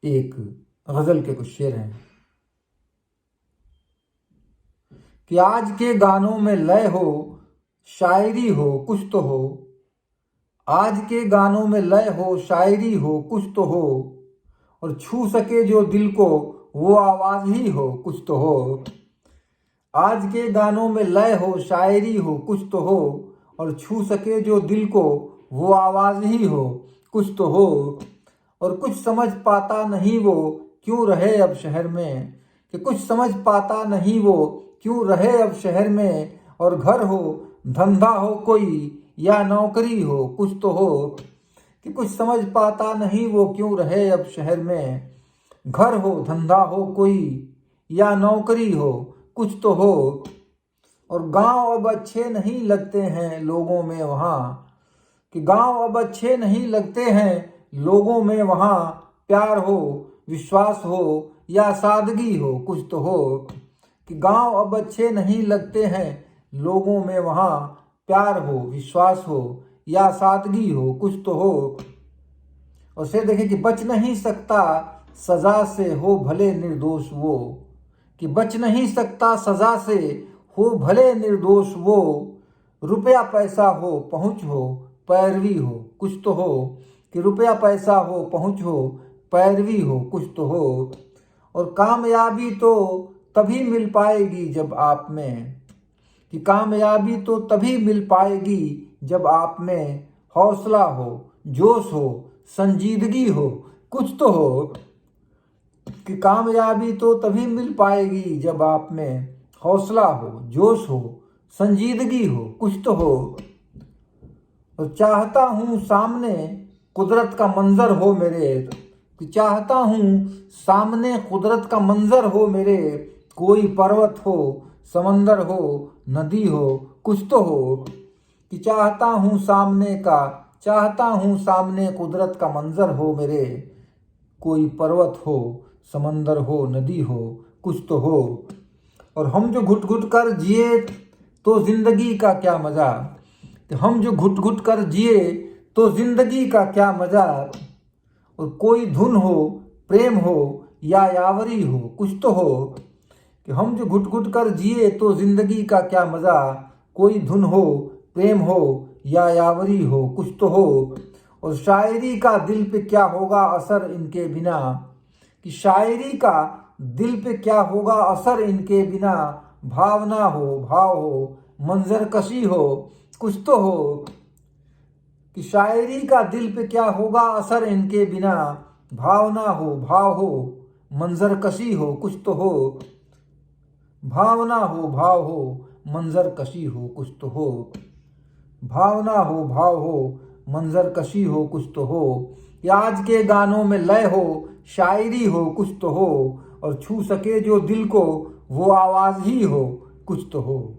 एक गजल के कुछ शेर हैं कि आज के गानों में लय हो, शायरी हो, कुछ तो हो। आज के गानों में लय हो, शायरी हो, कुछ तो हो। और छू सके जो दिल को वो आवाज ही हो, कुछ तो हो। आज के गानों में लय हो, शायरी हो, कुछ तो हो। और छू सके जो दिल को वो आवाज ही हो, कुछ तो हो। और कुछ समझ पाता नहीं वो क्यों रहे अब शहर में, कि कुछ समझ पाता नहीं वो क्यों रहे अब शहर में। और घर हो, धंधा हो कोई या नौकरी हो, कुछ तो हो। कि कुछ समझ पाता नहीं वो क्यों रहे अब शहर में। घर हो, धंधा हो कोई या नौकरी हो, कुछ तो हो। और गांव अब अच्छे नहीं लगते हैं लोगों में वहाँ, कि गांव अब अच्छे नहीं लगते हैं लोगों में वहाँ। प्यार हो, विश्वास हो या सादगी हो, कुछ तो हो। कि गांव अब अच्छे नहीं लगते हैं लोगों में वहाँ। प्यार हो, विश्वास हो या सादगी हो, कुछ तो हो। और फिर देखें कि बच नहीं सकता सजा से हो भले निर्दोष वो, कि बच नहीं सकता सजा से हो भले निर्दोष वो। रुपया पैसा हो, पहुंच हो, पैरवी हो, कुछ तो हो। कि रुपया पैसा हो, पहुंच हो, पैरवी हो, कुछ तो हो। और कामयाबी तो तभी मिल पाएगी जब आप में, कि कामयाबी तो तभी मिल पाएगी जब आप में हौसला हो, जोश हो, संजीदगी हो, कुछ तो हो। कि कामयाबी तो तभी मिल पाएगी जब आप में हौसला हो, जोश हो, संजीदगी हो, कुछ तो हो। और चाहता हूँ सामने कुदरत का मंजर हो मेरे, कि चाहता हूँ सामने कुदरत का मंजर हो मेरे। कोई पर्वत हो, समंदर हो, नदी हो, कुछ तो हो। कि चाहता हूँ सामने कुदरत का मंजर हो मेरे। कोई पर्वत हो, समंदर हो, नदी हो, कुछ तो हो। और हम जो घुट घुट कर जिए तो जिंदगी का क्या मजा, हम जो घुट घुट कर जिए तो जिंदगी का क्या मजा। और कोई धुन हो, प्रेम हो या यावरी हो, कुछ तो हो। कि हम जो घुट घुट कर जिए तो जिंदगी का क्या मजा। कोई धुन हो, प्रेम हो या यावरी हो, कुछ तो हो। और शायरी का दिल पे क्या होगा असर इनके बिना, कि शायरी का दिल पे क्या होगा असर इनके बिना। भावना हो, भाव हो, मंजर कशी हो, कुछ तो हो। कि शायरी का दिल पे क्या होगा असर इनके बिना। भावना हो, भाव हो, मंजर कशी हो, कुछ तो हो। भावना हो, भाव हो, मंजर कशी हो, कुछ तो हो। भावना हो, भाव हो, मंजर कशी हो, कुछ तो हो। या आज के गानों में लय हो, शायरी हो, कुछ तो हो। और छू सके जो दिल को वो आवाज ही हो, कुछ तो हो।